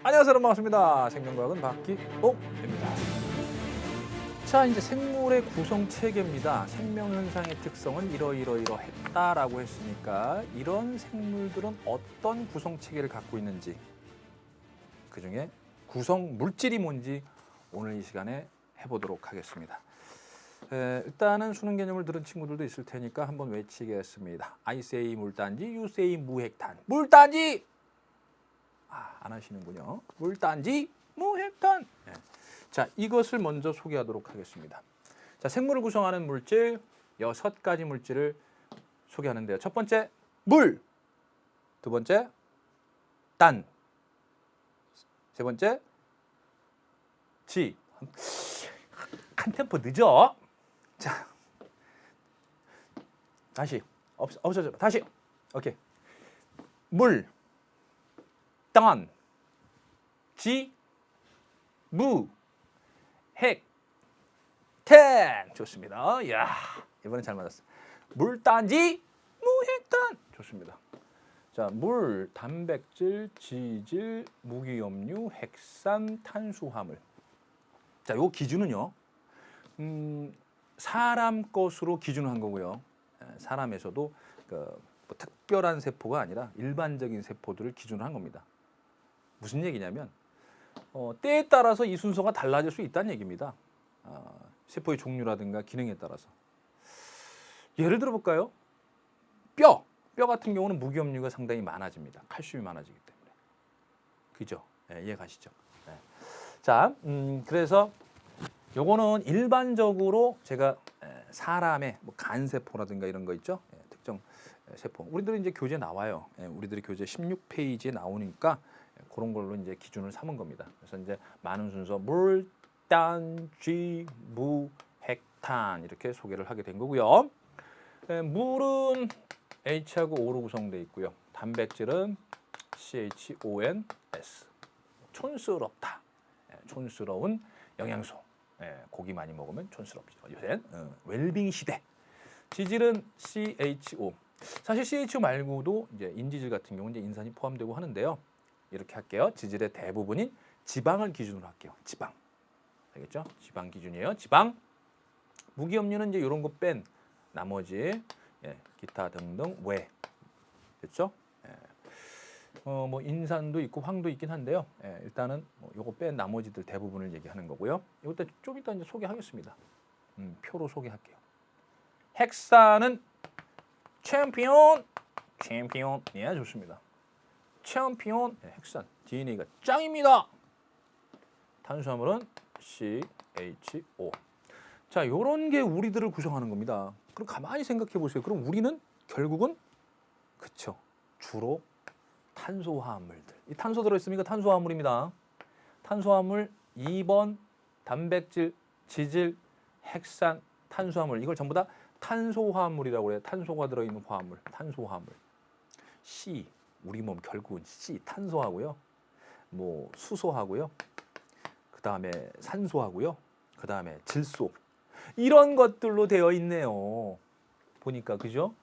안녕하세요, 여러분. 반갑습니다. 생명과학은 박기옥입니다. 자, 이제 생물의 구성 체계입니다. 생명 현상의 특성은 이러이러이러했다라고 했으니까 이런 생물들은 어떤 구성 체계를 갖고 있는지, 그 중에 구성 물질이 뭔지 오늘 이 시간에 해보도록 하겠습니다. 일단은 수능 개념을 들은 친구들도 있을 테니까 한번 외치겠습니다. I say 물단지, you say 무핵탄. 물단지! 안 하시는군요. 물단지, 무핵탄. 네. 자, 이것을 먼저 소개하도록 하겠습니다. 자, 생물을 구성하는 물질 6가지 물질을 소개하는데요. 첫 번째, 물. 두 번째, 단. 세 번째, 지. 한 템포 늦어. 자, 다시 없어져. 다시. 오케이. 물, 단, 지, 무, 핵, 탄. 좋습니다. 야, 이번엔 잘 맞았어. 물, 단지, 무, 핵, 탄. 좋습니다. 자, 물, 단백질, 지질, 무기염류, 핵산, 탄수화물. 자, 요 기준은요. 사람 것으로 기준한 거고요. 사람에서도 뭐 특별한 세포가 아니라 일반적인 세포들을 기준으로 한 겁니다. 무슨 얘기냐면 때에 따라서 이 순서가 달라질 수 있다는 얘기입니다. 세포의 종류라든가 기능에 따라서. 예를 들어 볼까요? 뼈 같은 경우는 무기염류가 상당히 많아집니다. 칼슘이 많아지기 때문에. 그죠? 이해 가시죠? 자, 그래서 요거는 일반적으로 제가 사람의 뭐 간세포라든가 이런 거 있죠? 특정 세포. 우리들은 이제 교재 나와요. 우리들이 교재 16페이지에 나오니까 그런 걸로 이제 기준을 삼은 겁니다. 그래서 이제 많은 순서 물, 단, 쥐, 무, 핵, 탄 이렇게 소개를 하게 된 거고요. 물은 H하고 O로 구성되어 있고요. 단백질은 CHONS. 촌스럽다. 촌스러운 영양소. 고기 많이 먹으면 촌스럽죠. 요새 웰빙 시대. 지질은 CHO. 사실 CHO 말고도 이제 인지질 같은 경우는 이제 인산이 포함되고 하는데요. 이렇게 할게요. 지질의 대부분인 지방을 기준으로 할게요. 지방. 알겠죠? 지방 기준이에요. 지방. 무기염류는 이제 이런 거 뺀 나머지 기타 등등 외. 됐죠? 뭐 인산도 있고 황도 있긴 한데요. 일단은 뭐 요거 뺀 나머지들 대부분을 얘기하는 거고요. 이것도 좀 이따 이제 소개하겠습니다. 표로 소개할게요. 핵산은 챔피언. 예, 좋습니다. 챔피언 핵산 DNA가 짱입니다. 탄수화물은 CHO. 자, 요런 게 우리들을 구성하는 겁니다. 그럼 가만히 생각해 보세요. 그럼 우리는 결국은 그쵸. 주로 탄소화물들. 이 탄소 들어있으니까 탄소화물입니다. 탄소화물 2번 단백질, 지질, 핵산, 탄수화물. 이걸 전부 다 탄소화물이라고 해요. 탄소가 들어있는 화합물. 탄소화물. C. 우리 몸 결국은 C. 탄소하고요. 뭐 수소하고요. 그 다음에 산소하고요. 그 다음에 질소. 이런 것들로 되어 있네요. 보니까 그죠?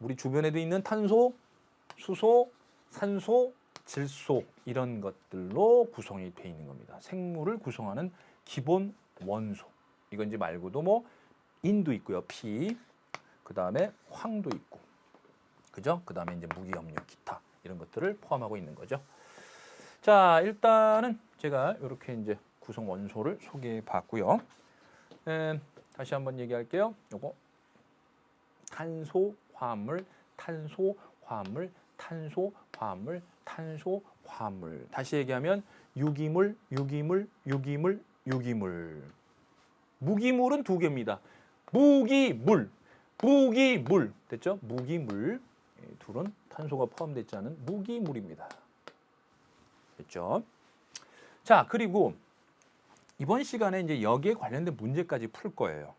우리 주변에도 있는 탄소, 수소, 산소, 질소 이런 것들로 구성이 되어 있는 겁니다. 생물을 구성하는 기본 원소. 이건지 말고도 뭐 인도 있고요. 피. 그다음에 황도 있고. 그죠? 그다음에 이제 무기염류, 기타 이런 것들을 포함하고 있는 거죠. 자, 일단은 제가 이렇게 이제 구성 원소를 소개해 봤고요. 다시 한번 얘기할게요. 요거 탄소화물, 탄소화물, 탄소화물, 탄소화물. 다시 얘기하면 유기물, 유기물, 유기물, 유기물. 무기물은 2개입니다. 무기물, 무기물. 됐죠? 무기물. 둘은 탄소가 포함되지 않은 무기물입니다. 됐죠? 자, 그리고 이번 시간에 이제 여기에 관련된 문제까지 풀 거예요.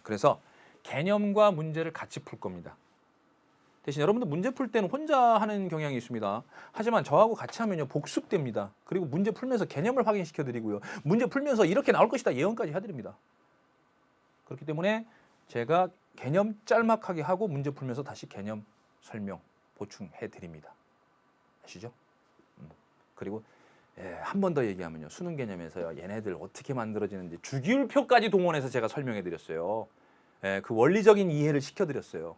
그래서 개념과 문제를 같이 풀 겁니다. 대신 여러분들 문제 풀 때는 혼자 하는 경향이 있습니다. 하지만 저하고 같이 하면요 복습됩니다. 그리고 문제 풀면서 개념을 확인시켜 드리고요. 문제 풀면서 이렇게 나올 것이다 예언까지 해드립니다. 그렇기 때문에 제가 개념 짤막하게 하고 문제 풀면서 다시 개념 설명 보충해 드립니다. 아시죠? 그리고 한 번 더 얘기하면요. 수능 개념에서요. 얘네들 어떻게 만들어지는지 주기율표까지 동원해서 제가 설명해 드렸어요. 그 원리적인 이해를 시켜드렸어요.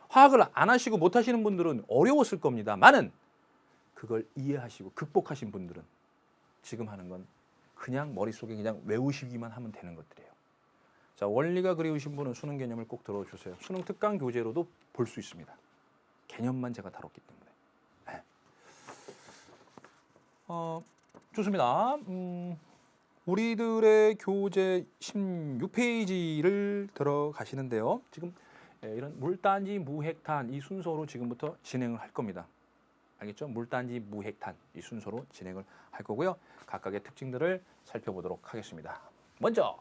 화학을 안 하시고 못 하시는 분들은 어려웠을 겁니다. 많은 그걸 이해하시고 극복하신 분들은 지금 하는 건 그냥 머릿속에 그냥 외우시기만 하면 되는 것들이에요. 자, 원리가 그리우신 분은 수능 개념을 꼭 들어주세요. 수능 특강 교재로도 볼 수 있습니다. 개념만 제가 다뤘기 때문에. 좋습니다. 우리들의 교재 16페이지를 들어가시는데요. 지금 이런 물단지, 무핵탄 이 순서로 지금부터 진행을 할 겁니다. 알겠죠? 물단지, 무핵탄 이 순서로 진행을 할 거고요. 각각의 특징들을 살펴보도록 하겠습니다. 먼저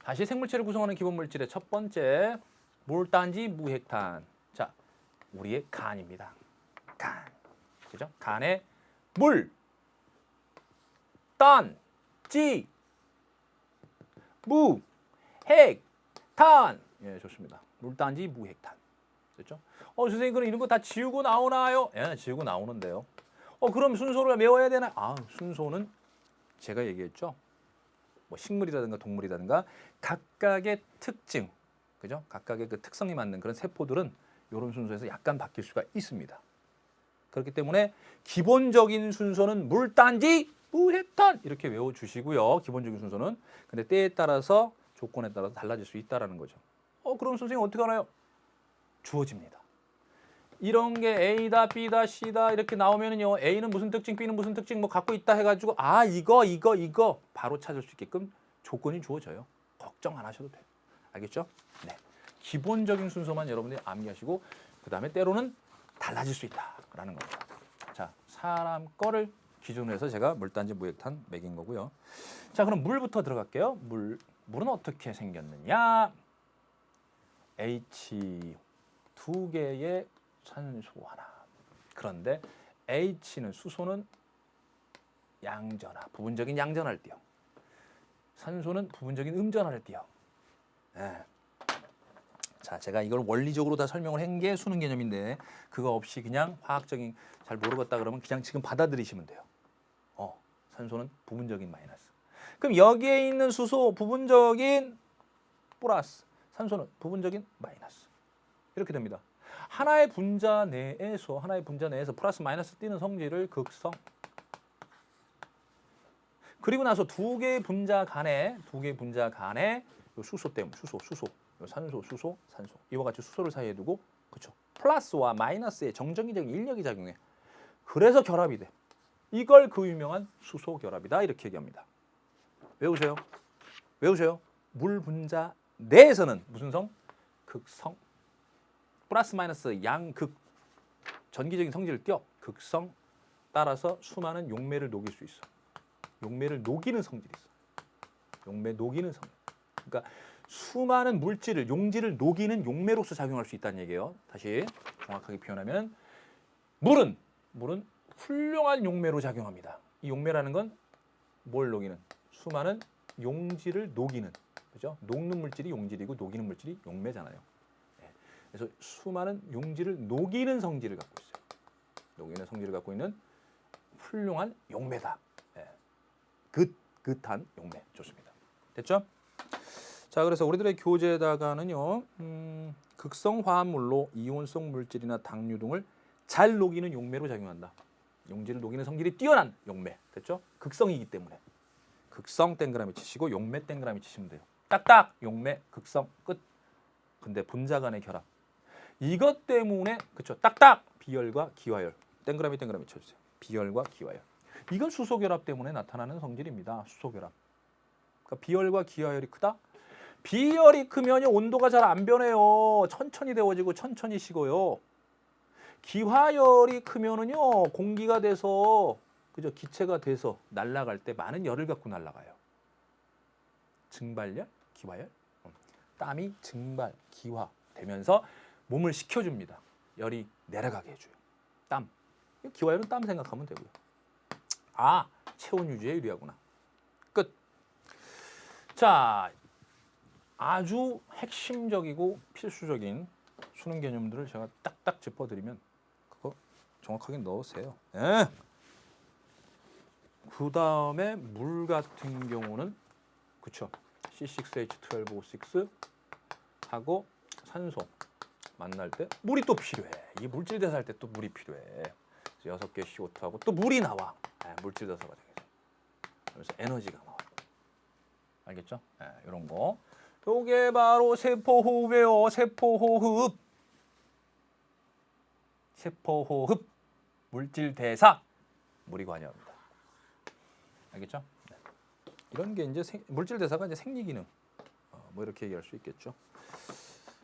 다시 생물체를 구성하는 기본 물질의 첫 번째 물단지, 무핵탄. 자, 우리의 간입니다. 간. 그죠? 간에 물, 단, 지, 무, 핵, 탄. 예, 좋습니다. 물단지, 무핵탄. 됐죠? 선생님 그럼 이런 거 다 지우고 나오나요? 예, 지우고 나오는데요. 그럼 순서를 외워야 되나? 순서는 제가 얘기했죠. 뭐 식물이라든가 동물이라든가 각각의 특징, 그죠? 각각의 그 특성이 맞는 그런 세포들은 이런 순서에서 약간 바뀔 수가 있습니다. 그렇기 때문에 기본적인 순서는 물단지, 무핵탄 이렇게 외워주시고요. 기본적인 순서는. 근데 때에 따라서 조건에 따라서 달라질 수 있다는 거죠. 그럼 선생님 어떻게 알아요? 주어집니다. 이런 게 A다, B다, C다 이렇게 나오면은요. A는 무슨 특징, B는 무슨 특징 뭐 갖고 있다 해가지고 이거 바로 찾을 수 있게끔 조건이 주어져요. 걱정 안 하셔도 돼요. 알겠죠? 네. 기본적인 순서만 여러분들이 암기하시고 그 다음에 때로는 달라질 수 있다라는 겁니다. 자, 사람 거를 기준으로 해서 제가 물단지, 무핵탄 매긴 거고요. 자, 그럼 물부터 들어갈게요. 물은 어떻게 생겼느냐? H 두 개의 산소 하나. 그런데 H는 수소는 양전하, 부분적인 양전하를 띠요. 산소는 부분적인 음전하를 띠요. 자, 제가 이걸 원리적으로 다 설명을 한 게 수능 개념인데 그거 없이 그냥 화학적인 잘 모르겠다 그러면 그냥 지금 받아들이시면 돼요. 산소는 부분적인 마이너스. 그럼 여기에 있는 수소 부분적인 플러스, 산소는 부분적인 마이너스. 이렇게 됩니다. 하나의 분자 내에서 플러스 마이너스 띄는 성질을 극성. 그리고 나서 두 개의 분자 간에 수소 때문에 수소, 산소, 산소. 이와 같이 수소를 사이에 두고 그렇죠. 플러스와 마이너스의 정정기적 인력이 작용해. 그래서 결합이 돼. 이걸 그 유명한 수소 결합이다 이렇게 얘기합니다. 외우세요. 물 분자 내에서는 무슨 성? 극성. 플러스 마이너스 양극 전기적인 성질을 띄어 극성. 따라서 수많은 용매를 녹일 수 있어. 용매를 녹이는 성질이 있어. 용매 녹이는 성질. 그러니까 수많은 물질을 용질을 녹이는 용매로서 작용할 수 있다는 얘기예요. 다시 정확하게 표현하면 물은 훌륭한 용매로 작용합니다. 이 용매라는 건 뭘 녹이는? 수많은 용질을 녹이는, 그죠? 녹는 물질이 용질이고 녹이는 물질이 용매잖아요. 그래서 수많은 용질을 녹이는 성질을 갖고 있어요. 녹이는 성질을 갖고 있는 훌륭한 용매다. 긋한 용매. 좋습니다. 됐죠? 자, 그래서 우리들의 교재에다가는요, 극성 화합물로 이온성 물질이나 당류 등을 잘 녹이는 용매로 작용한다. 용질을 녹이는 성질이 뛰어난 용매. 됐죠? 극성이기 때문에. 극성 땡그라미 치시고 용매 땡그라미 치시면 돼요. 딱딱 용매 극성 끝. 근데 분자 간의 결합. 이것 때문에 그렇죠. 딱딱 비열과 기화열. 땡그라미 쳐주세요. 비열과 기화열. 이건 수소 결합 때문에 나타나는 성질입니다. 수소 결합. 그러니까 비열과 기화열이 크다. 비열이 크면요 온도가 잘 안 변해요. 천천히 데워지고 천천히 식어요. 기화열이 크면은요 공기가 돼서 그죠 기체가 돼서 날아갈 때 많은 열을 갖고 날아가요. 증발열, 기화열, 땀이 증발, 기화 되면서 몸을 식혀줍니다. 열이 내려가게 해줘요. 땀. 기화열은 땀 생각하면 되고요. 체온 유지에 유리하구나. 끝. 자, 아주 핵심적이고 필수적인 수능 개념들을 제가 딱딱 짚어드리면 그거 정확하게 넣으세요. 그 다음에 물 같은 경우는 그쵸? C6H12O6 하고 산소 만날 때 물이 또 필요해. 이 물질 대사할 때 또 물이 필요해. 6개 CO2하고 또 물이 나와. 물질 대사가 되겠죠. 그래서 에너지가 나와. 알겠죠? 이런 거. 요게 바로 세포호흡이에요. 세포호흡. 세포호흡. 물질 대사. 물이 관여합니다. 알겠죠? 네. 이런 게 이제 물질 대사가 이제 생리 기능. 뭐 이렇게 얘기할 수 있겠죠.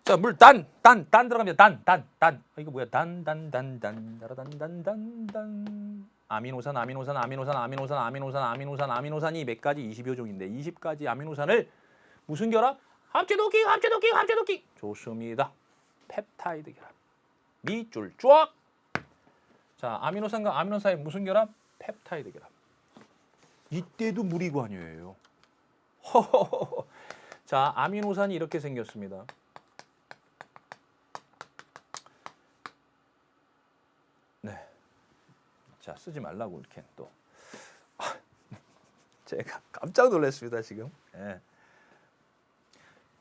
자, 물 단 들어갑니다. 단. 이거 뭐야? 단. 아미노산이 몇 가지? 20여 종인데 20가지 아미노산을 무슨 결합? 합체도킹. 좋습니다. 펩타이드 결합. 밑줄 쫙. 자, 아미노산과 아미노산 사이 무슨 결합? 펩타이드 결합. 이때도 물이 관여해요. 자, 아미노산이 이렇게 생겼습니다. 네. 자, 쓰지 말라고 이렇게 또. 제가 깜짝 놀랐습니다, 지금. 예.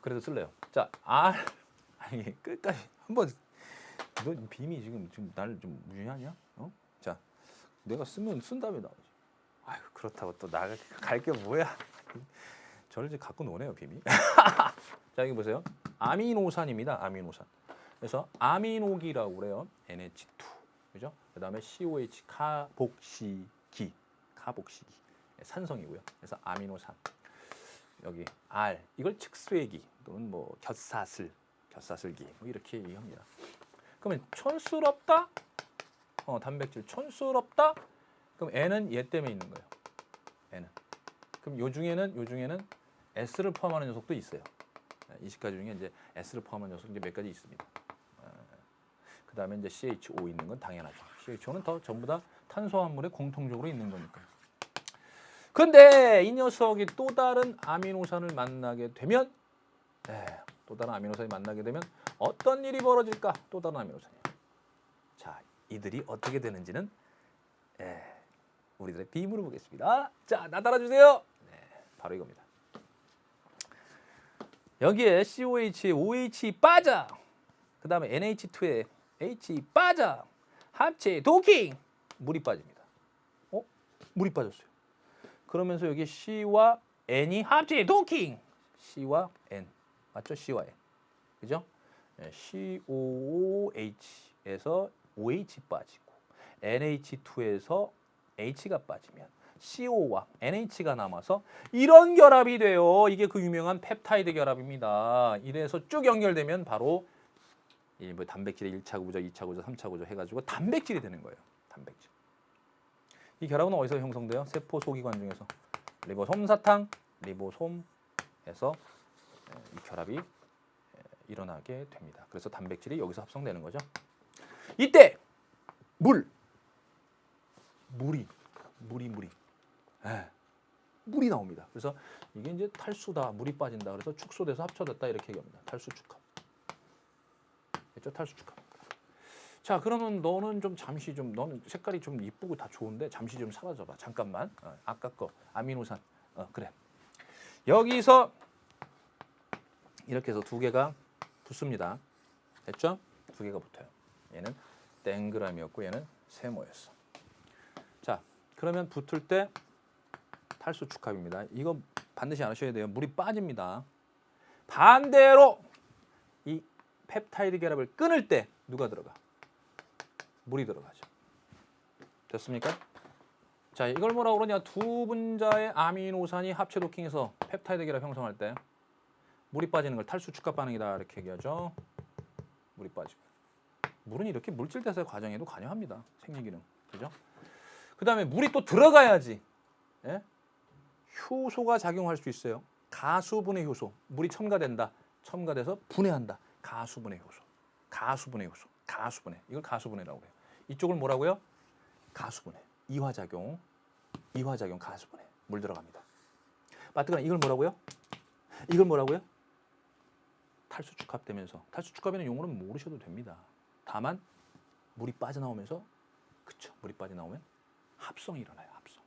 그래도 쓸래요. 자, 아니 끝까지 한번. 너 빔이 지금 나를 좀 무시하냐? 자, 내가 쓰면 쓴 다음에 나오지. 아유, 그렇다고 또 나갈 게 뭐야? 저를 이제 갖고 노네요, 빔이. 자, 여기 보세요. 아미노산입니다. 아미노산. 그래서 아미노기라고 그래요. NH2. 그죠? 그다음에 COH 카복시기. 산성이고요. 그래서 아미노산. 여기 R. 이걸 측수액이 또는 뭐 곁사슬기 뭐 이렇게 얘기합니다. 그러면 촌스럽다? 단백질 촌스럽다? 그럼 N은 얘 때문에 있는 거예요. N은. 그럼 요 중에는 S를 포함하는 녀석도 있어요. 20가지 중에 이제 S를 포함한 녀석이 몇 가지 있습니다. 그 다음에 이제 CHO 있는 건 당연하죠. CHO는 전부 다 탄수화물에 공통적으로 있는 거니까. 근데 이 녀석이 또 다른 아미노산을 만나게 되면, 어떤 일이 벌어질까? 또 다른 아미노산이에요. 자, 이들이 어떻게 되는지는 우리들의 빔으로 보겠습니다. 자, 나타나 주세요. 네, 바로 이겁니다. 여기에 COH에 OH 빠져. 그 다음에 NH2에 H 빠져. 합체 도킹. 물이 빠집니다. 물이 빠졌어요. 그러면서 여기 C와 N이 합체 도킹. C와 N. 맞죠? C와 N. 그죠? COOH에서 OH 빠지고 NH2에서 H가 빠지면 CO와 NH가 남아서 이런 결합이 돼요. 이게 그 유명한 펩타이드 결합입니다. 이래서 쭉 연결되면 바로 뭐 단백질의 1차 구조, 2차 구조, 3차 구조 해가지고 단백질이 되는 거예요. 단백질. 이 결합은 어디서 형성돼요? 세포 소기관 중에서 리보솜 사탕, 리보솜에서 이 결합이 일어나게 됩니다. 그래서 단백질이 여기서 합성되는 거죠. 이때 물이 나옵니다. 그래서 이게 이제 탈수다, 물이 빠진다. 그래서 축소돼서 합쳐졌다 이렇게 얘기합니다. 탈수 축합. 됐죠? 탈수 축합. 자, 그러면 너는 너는 색깔이 좀 이쁘고 다 좋은데 잠시 좀 사라져봐. 잠깐만. 아까 거 아미노산. 그래. 여기서 이렇게 해서 두 개가 붙습니다. 됐죠? 두 개가 붙어요. 얘는 땡그라미였고 얘는 세모였어. 자, 그러면 붙을 때 탈수 축합입니다. 이거 반드시 아셔야 돼요. 물이 빠집니다. 반대로 이 펩타이드 결합을 끊을 때 누가 들어가? 물이 들어가죠. 됐습니까? 자, 이걸 뭐라고 그러냐? 두 분자의 아미노산이 합체 도킹해서 펩타이드 결합 형성할 때 물이 빠지는 걸 탈수 축합 반응이다 이렇게 얘기하죠. 물이 빠지고. 물은 이렇게 물질 대사 과정에도 관여합니다. 생리기능. 그죠? 그다음에 물이 또 들어가야지. 효소가 작용할 수 있어요. 가수분해 효소. 물이 첨가된다. 첨가돼서 분해한다. 가수분해 효소. 이걸 가수분해라고 해요. 이쪽을 뭐라고요? 가수분해. 이화작용 가수분해. 물 들어갑니다. 맞거나 이걸 뭐라고요? 탈수 축합되면서. 탈수 축합에는 용어는 모르셔도 됩니다. 다만 물이 빠져나오면서 물이 빠져나오면 합성이 일어나요. 합성.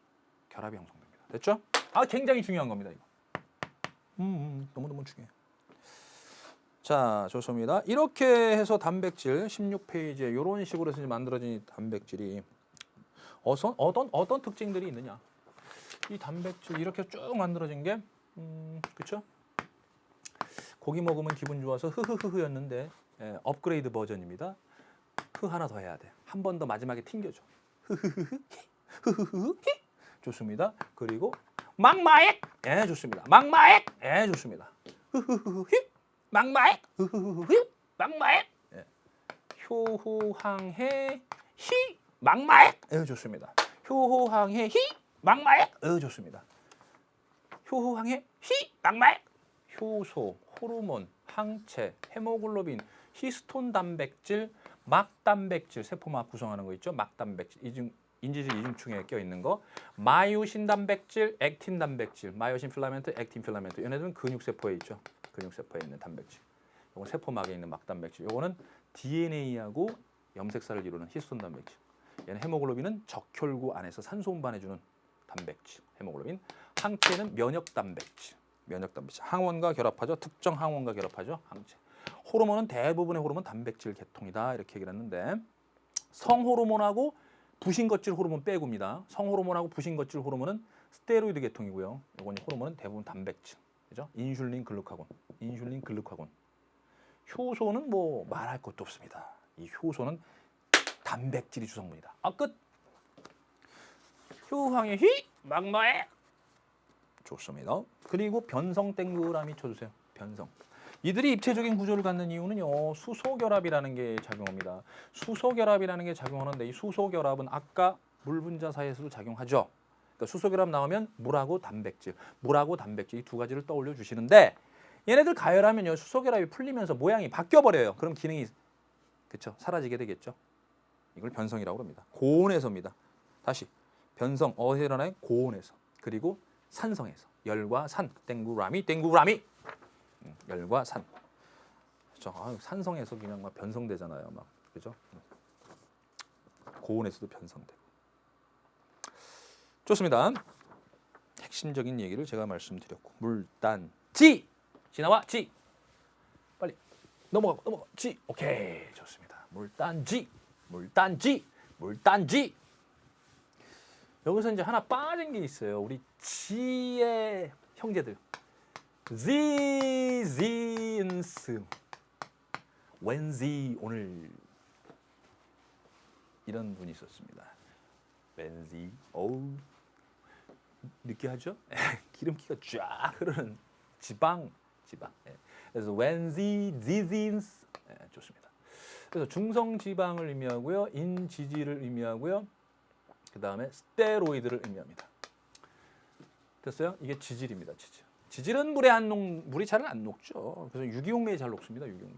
결합이 형성됩니다. 됐죠? 굉장히 중요한 겁니다. 이거. 너무너무 중요해요. 자, 좋습니다. 이렇게 해서 단백질 16페이지에 이런 식으로 해서 만들어진 단백질이 어떤 특징들이 있느냐? 이 단백질 이렇게 쭉 만들어진 게 그렇죠? 고기 먹으면 기분 좋아서 흐흐흐흐였는데 업그레이드 버전입니다. 하나 더 해야 돼. 한 번 더 마지막에 튕겨줘. 흐흐흐흐 좋습니다. 그리고 막마액 좋습니다. 막마액 좋습니다. 흐흐흐흐 막마액 흐흐흐흐 막마액 효호항해 히 막마액 좋습니다. 효호항해 히 막마액 좋습니다. 효호항해 히 막마액 효소, 호르몬, 항체, 헤모글로빈, 히스톤 단백질, 막단백질, 세포막 구성하는 거 있죠? 막단백질, 인지질 이중층에 껴 있는 거, 마이오신 단백질, 액틴 단백질, 마이오신 필라멘트, 액틴 필라멘트. 얘네들은 근육세포에 있죠. 근육세포에 있는 단백질. 이건 세포막에 있는 막단백질. 이거는 DNA하고 염색살을 이루는 히스톤 단백질. 얘는 헤모글로빈은 적혈구 안에서 산소 운반해주는 단백질. 헤모글로빈. 항체는 면역 단백질. 항원과 결합하죠. 특정 항원과 결합하죠. 항체. 호르몬은 대부분의 호르몬 단백질 계통이다. 이렇게 얘기를 했는데 성호르몬하고 부신거질 호르몬 빼고입니다. 성호르몬하고 부신거질 호르몬은 스테로이드 계통이고요. 이건 호르몬은 대부분 단백질. 그죠? 인슐린, 글루카곤. 효소는 뭐 말할 것도 없습니다. 이 효소는 단백질이 주성분이다. 끝. 효황의 희, 막마에 좋습니다. 그리고 변성 땡그라미 쳐주세요. 변성. 이들이 입체적인 구조를 갖는 이유는요. 수소결합이라는 게 작용합니다. 수소결합이라는 게 작용하는데 이 수소결합은 아까 물 분자 사이에서도 작용하죠. 그러니까 수소결합 나오면 물하고 단백질 이 두 가지를 떠올려 주시는데 얘네들 가열하면요. 수소결합이 풀리면서 모양이 바뀌어버려요. 그럼 기능이 그렇죠? 사라지게 되겠죠. 이걸 변성이라고 합니다. 고온에서입니다. 다시 변성 어디서 일어나요? 고온에서. 그리고 산성에서. 열과 산, 땡구라미. 열과 산. 그렇죠. 산성에서 그냥 막 변성되잖아요. 막 그죠? 고온에서도 변성되고. 좋습니다. 핵심적인 얘기를 제가 말씀드렸고 물단지 지나와 지 빨리 넘어가 지 오케이 좋습니다. 물단지 여기서 이제 하나 빠진 게 있어요. 우리 지의 형제들 지인스 웬지 오늘 이런 분이 있었습니다. 웬지 어우 느끼하죠? 기름기가 쫙 흐르는 지방. 그래서 웬지 지진스 좋습니다. 그래서 중성 지방을 의미하고요, 인지질을 의미하고요, 그 다음에 스테로이드를 의미합니다. 됐어요? 이게 지질입니다. 지질은 물이 잘 안 녹죠. 그래서 유기용매에 잘 녹습니다. 유기용매.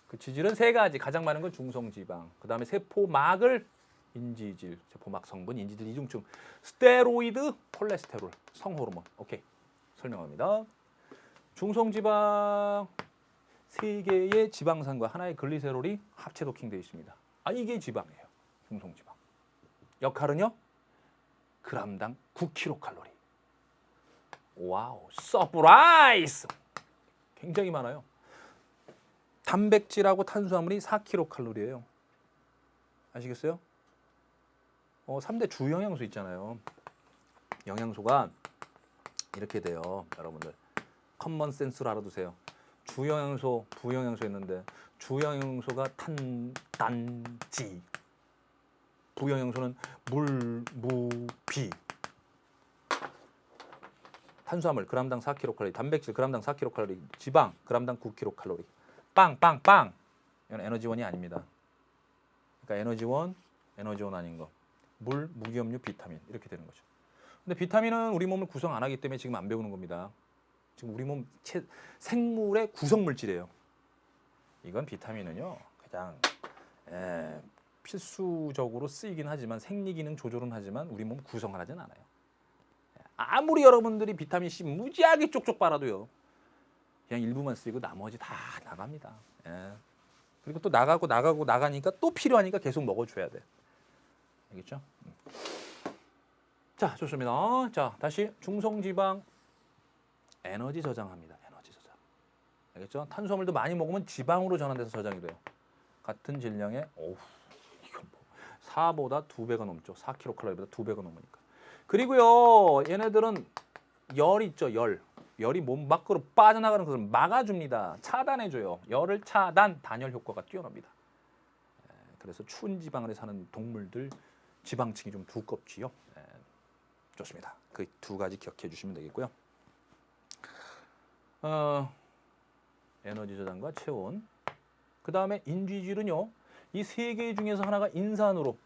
그 지질은 세 가지. 가장 많은 건 중성 지방. 그 다음에 세포막을 인지질, 세포막 성분, 인지질 이중층, 스테로이드, 콜레스테롤, 성호르몬. 오케이. 설명합니다. 중성지방 세 개의 지방산과 하나의 글리세롤이 합체 도킹되어 있습니다. 이게 지방이에요. 중성지방. 역할은요? 그람당 9kcal. 와우, 서프라이즈! 굉장히 많아요. 단백질하고 탄수화물이 4kcal예요. 아시겠어요? 3대 주영양소 있잖아요. 영양소가 이렇게 돼요. 여러분들 커먼 센스로 알아두세요. 주영양소, 부영양소 있는데 주영양소가 단지, 부영양소는 물, 무, 비. 탄수화물 그람당 4kcal, 단백질 그람당 4kcal, 지방 그람당 9kcal. 빵. 이건 에너지원이 아닙니다. 그러니까 에너지원 아닌 거. 물, 무기염류, 비타민 이렇게 되는 거죠. 근데 비타민은 우리 몸을 구성 안 하기 때문에 지금 안 배우는 겁니다. 지금 우리 몸 생물의 구성 물질이에요. 이건 비타민은요, 그냥 필수적으로 쓰이긴 하지만 생리기능 조절은 하지만 우리 몸 구성을 하진 않아요. 아무리 여러분들이 비타민 C 무지하게 쪽쪽 빨아도요, 그냥 일부만 쓰이고 나머지 다 나갑니다. 그리고 또 나가니까 또 필요하니까 계속 먹어줘야 돼. 알겠죠? 자, 좋습니다. 자, 다시 중성지방 에너지 저장합니다. 에너지 저장. 알겠죠? 탄수화물도 많이 먹으면 지방으로 전환돼서 저장이 돼요. 같은 질량의 이건 뭐 4보다 2배가 넘죠. 4kcal보다 2배가 넘으니까. 그리고요, 얘네들은 열 있죠, 열. 열이 몸 밖으로 빠져나가는 것을 막아줍니다. 차단해줘요. 열을 차단, 단열 효과가 뛰어납니다. 그래서 추운 지방에 사는 동물들 지방층이 좀 두껍지요. 좋습니다. 그 두 가지 기억해 주시면 되겠고요. 에너지 저장과 체온. 그 다음에 인지질은요. 이 세 개 중에서 하나가 인산으로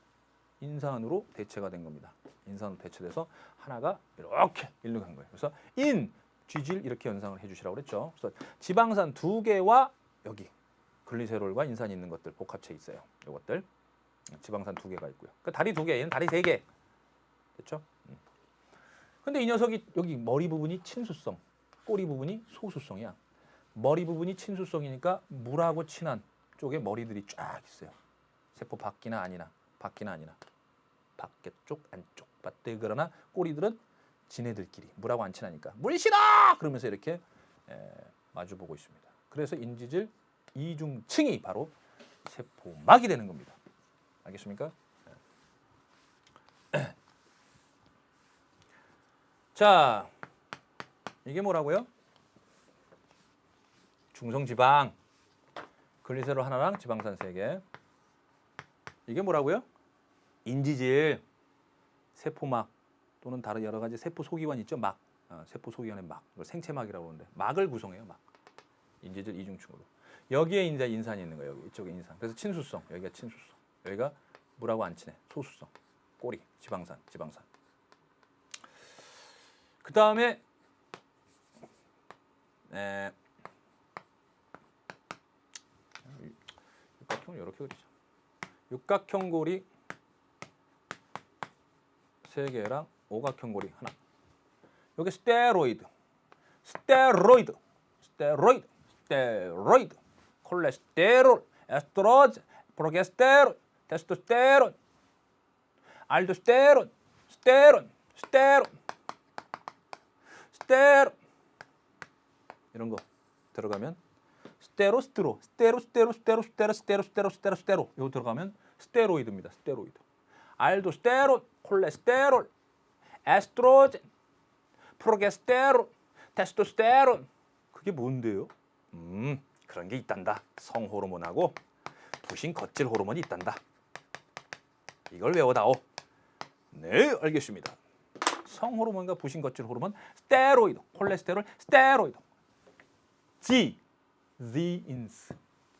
대체가 된 겁니다. 인산으로 대체돼서 하나가 이렇게 일로 간 거예요. 그래서 쥐질 이렇게 연상을 해주시라고 그랬죠. 그래서 지방산 2개와 여기 글리세롤과 인산이 있는 것들 복합체 있어요. 이것들 지방산 2개가 있고요. 그 다리 2개, 얘는 다리 3개. 됐죠? 근데 이 녀석이 여기 머리 부분이 친수성, 꼬리 부분이 소수성이야. 머리 부분이 친수성이니까 물하고 친한 쪽에 머리들이 쫙 있어요. 세포 밖이나 아니나, 밖에 쪽, 안쪽. 맞대 그러나 꼬리들은 지네들끼리 물하고 안 친하니까 물 싫어! 그러면서 이렇게 마주보고 있습니다. 그래서 인지질 이중층이 바로 세포막이 되는 겁니다. 알겠습니까? 자, 이게 뭐라고요? 중성지방, 글리세롤 하나랑 지방산 3개. 이게 뭐라고요? 인지질, 세포막 또는 다른 여러 가지 세포 소기관 있죠? 막, 세포 소기관의 막, 이걸 생체막이라고 하는데 막을 구성해요. 막, 인지질 이중층으로. 여기에 이제 인산이 있는 거예요. 여기 이쪽에 인산. 그래서 친수성, 여기가 친수성, 여기가 물하고 안 친해. 소수성, 꼬리, 지방산. 그 다음에 육각형을 이렇게 그리죠. 육각형 고리 3개랑 오각형 고리 하나. 여기 스테로이드, 콜레스테롤, 에스트로겐, 프로게스테론, 테스토스테론, 알도스테론, 스테론 이런 거 들어가면 스테로 이거 들어가면 스테로이드입니다. 스테로이드. 알도스테론, 콜레스테롤, 에스트로겐, 프로게스테론, 테스토스테론. 그게 뭔데요? 그런 게 있단다. 성호르몬하고 부신 겉질 호르몬이 있단다. 이걸 외워다오. 네, 알겠습니다. 성호르몬과 부신 겉질 호르몬, 스테로이드, 콜레스테롤, 스테로이드. 지인스.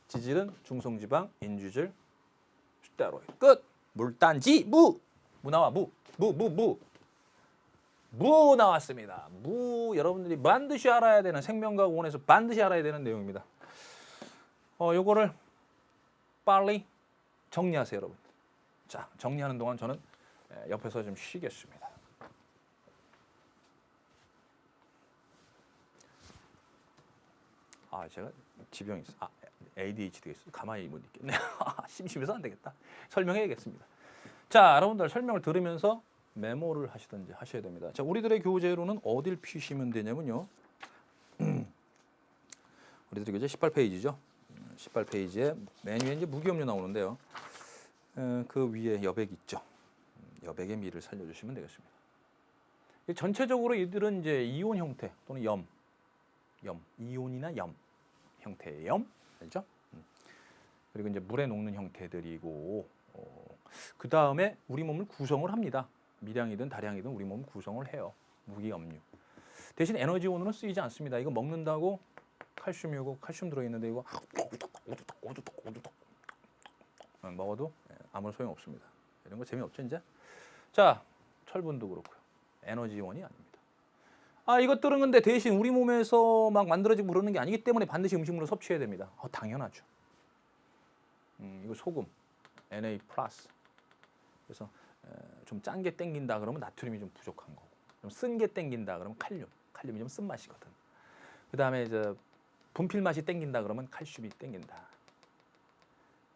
지질은 중성지방, 인지질, 스테로이드. 끝. 물단지, 무 나와, 무 나왔습니다. 무 여러분들이 반드시 알아야 되는 생명과학원에서 반드시 알아야 되는 내용입니다. 요거를 빨리 정리하세요, 여러분. 자, 정리하는 동안 저는 옆에서 좀 쉬겠습니다. 제가 지병이 있어. ADHD가 있어. 가만히 못 있겠네. 심심해서 안 되겠다. 설명해야겠습니다. 자, 여러분들 설명을 들으면서 메모를 하시든지 하셔야 됩니다. 자, 우리들의 교재로는 어딜 피시면 되냐면요. 우리들의 교재 18페이지죠. 18페이지에 맨 위에 이제 무기업류 나오는데요. 그 위에 여백 있죠. 여백의 미를 살려주시면 되겠습니다. 전체적으로 이들은 이제 이온 형태 또는 염, 이온이나 염 형태의 염, 알죠? 그리고 이제 물에 녹는 형태들이고, 그 다음에 우리 몸을 구성을 합니다. 미량이든 다량이든 우리 몸을 구성을 해요. 무기염류. 대신 에너지원으로는 쓰이지 않습니다. 이거 먹는다고 칼슘이고 칼슘 들어있는데 이거 먹어도 아무런 소용 없습니다. 이런 거 재미없죠 이제? 자, 철분도 그렇고요. 에너지원이 아닙니다. 이것들은 근데 대신 우리 몸에서 막 만들어지고 그러는 게 아니기 때문에 반드시 음식물을 섭취해야 됩니다. 당연하죠. 이거 소금, Na+. 그래서 좀 짠 게 땡긴다 그러면 나트륨이 좀 부족한 거고, 좀 쓴 게 땡긴다 그러면 칼륨이 좀 쓴 맛이거든. 그 다음에 이제 분필 맛이 땡긴다 그러면 칼슘이 땡긴다.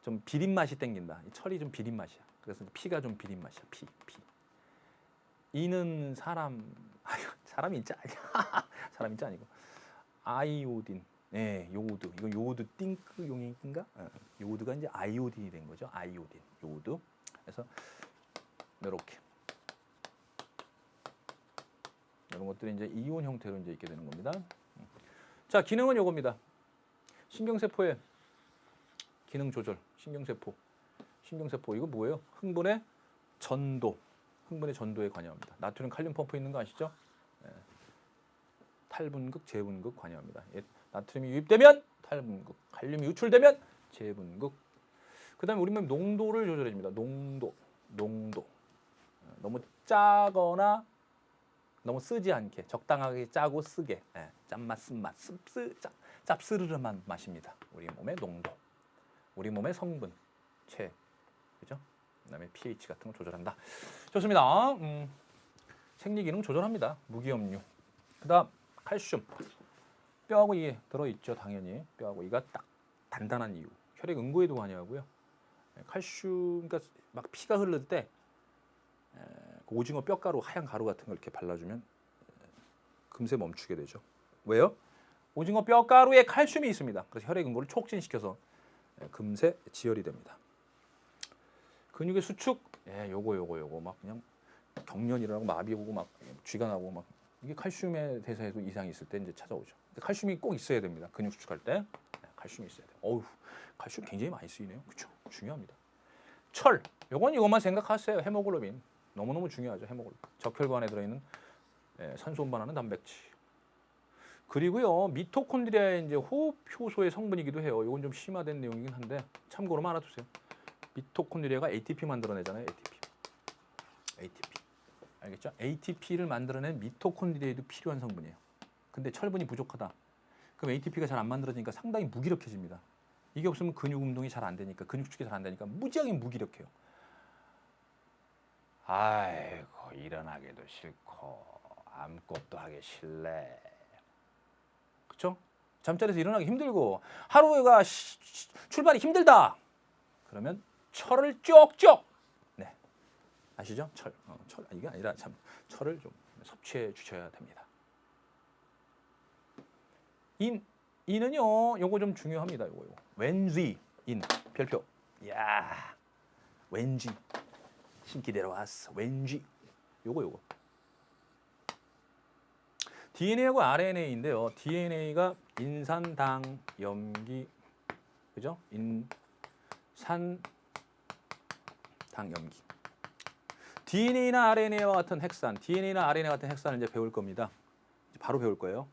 좀 비린 맛이 땡긴다. 이 철이 좀 비린 맛이야. 그래서 피가 좀 비린 맛이야. 피. 이는 사람, 사람이 인자 아니야. 사람 인자 아니고 아이오딘, 네, 요오드. 이건 요오드 띵크 용인가? 요오드가 이제 아이오딘이 된 거죠. 아이오딘, 요오드. 그래서 이렇게 이런 것들이 이제 이온 형태로 이제 있게 되는 겁니다. 자, 기능은 요겁니다. 신경세포의 기능 조절, 신경세포 이거 뭐예요? 흥분의 전도에 관여합니다. 나트륨 칼륨 펌프 있는 거 아시죠? 예. 탈분극, 재분극 관여합니다. 예. 나트륨이 유입되면 탈분극, 칼륨이 유출되면 재분극. 그다음에 우리 몸 농도를 조절해 줍니다. 농도. 너무 짜거나 너무 쓰지 않게, 적당하게 짜고 쓰게. 예. 짠맛, 쓴맛, 짭스르르한 맛입니다. 우리 몸의 농도, 우리 몸의 성분, 그죠? 그다음에 pH 같은 거 조절한다. 좋습니다. 생리기능 조절합니다. 무기염류. 그다음 칼슘. 뼈하고 이게 들어있죠. 당연히 뼈하고 이가 딱 단단한 이유. 혈액 응고에도 관여하고요. 칼슘, 그러니까 막 피가 흐를 때 그 오징어 뼈가루, 하얀 가루 같은 걸 이렇게 발라주면 금세 멈추게 되죠. 왜요? 오징어 뼈가루에 칼슘이 있습니다. 그래서 혈액 응고를 촉진시켜서 금세 지혈이 됩니다. 근육의 수축, 요거 막 그냥 경련이라고 마비 오고 막 쥐가 나고 막 이게 칼슘에 대해서도 이상이 있을 때 이제 찾아오죠. 칼슘이 꼭 있어야 됩니다. 근육 수축할 때 칼슘이 있어야 돼요. 어우, 칼슘 굉장히 많이 쓰이네요. 그렇죠? 중요합니다. 철, 이것만 생각하세요. 헤모글로빈 너무너무 중요하죠. 헤모글로빈 적혈관에 들어있는 산소 운반하는 단백질. 그리고요, 미토콘드리아의 이제 호흡 효소의 성분이기도 해요. 이건 좀 심화된 내용이긴 한데 참고로만 알아두세요. 미토콘드리아가 ATP 만들어내잖아요. ATP. 알겠죠? ATP를 만들어낸 미토콘드리아에도 필요한 성분이에요. 근데 철분이 부족하다. 그럼 ATP가 잘 안 만들어지니까 상당히 무기력해집니다. 이게 없으면 근육 운동이 잘 안 되니까, 근육 축이 잘 안 되니까 무지하게 무기력해요. 아이고, 일어나기도 싫고 아무것도 하기 싫네. 그렇죠? 잠자리에서 일어나기 힘들고 하루가 출발이 힘들다. 그러면 철을 쪽쪽. 네, 아시죠? 철. 이게 아니라 참 철을 좀 섭취해 주셔야 됩니다. 인은요, 요거 좀 중요합니다. 요거. 왠지 인 별표. 야, 왠지 신기 내려왔어. 왠지 요거. DNA하고 RNA인데요. DNA가 인산, 당, 염기, 그죠? 인산, 당, 염기. DNA나 RNA와 같은 핵산, DNA나 RNA 같은 핵산을 이제 배울 겁니다. 바로 배울 거예요.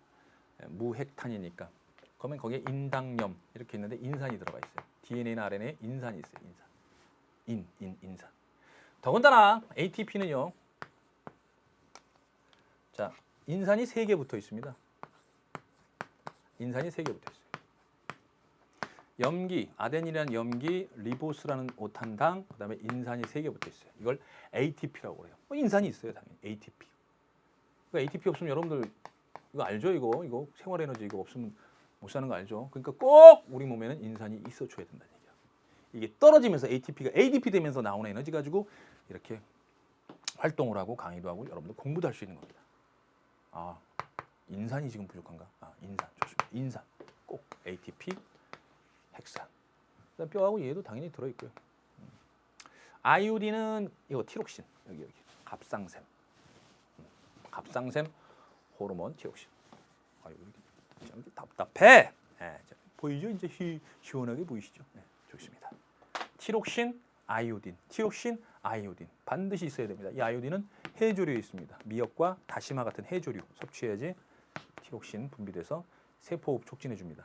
무핵탄이니까. 그러면 거기에 인당염 이렇게 있는데 인산이 들어가 있어요. DNA나 RNA에 인산이 있어요. 인산. 더군다나 ATP는요. 자, 인산이 3개 붙어 있습니다. 인산이 3개 붙어 있어요. 염기, 아데닌이라는 염기, 리보스라는 오탄당, 그다음에 인산이 3개 붙어 있어요. 이걸 ATP라고 그래요. 인산이 있어요, 당연히. ATP. 그러니까 ATP 없으면 여러분들 이거 알죠? 이거 생활 에너지 이거 없으면 못 사는 거 알죠? 그러니까 꼭 우리 몸에는 인산이 있어줘야 된다는 얘기야. 이게 떨어지면서 ATP가 ADP 되면서 나오는 에너지 가지고 이렇게 활동을 하고 강의도 하고 여러분들 공부도 할 수 있는 겁니다. 아, 인산이 지금 부족한가? 인산 좋습니다. 인산 꼭 ATP, 핵산. 그다음 뼈하고 얘도 당연히 들어 있고요. 아이오딘은 이거 티록신 여기 갑상샘. 갑상샘 호르몬 티록신. 아이고 이렇게 답답해. 보이죠? 이제 시원하게 보이시죠? 네, 좋습니다. 티록신, 아이오딘, 티록신, 아이오딘 반드시 있어야 됩니다. 이 아이오딘은 해조류에 있습니다. 미역과 다시마 같은 해조류 섭취해야지 티록신 분비돼서 세포호흡 촉진해 줍니다.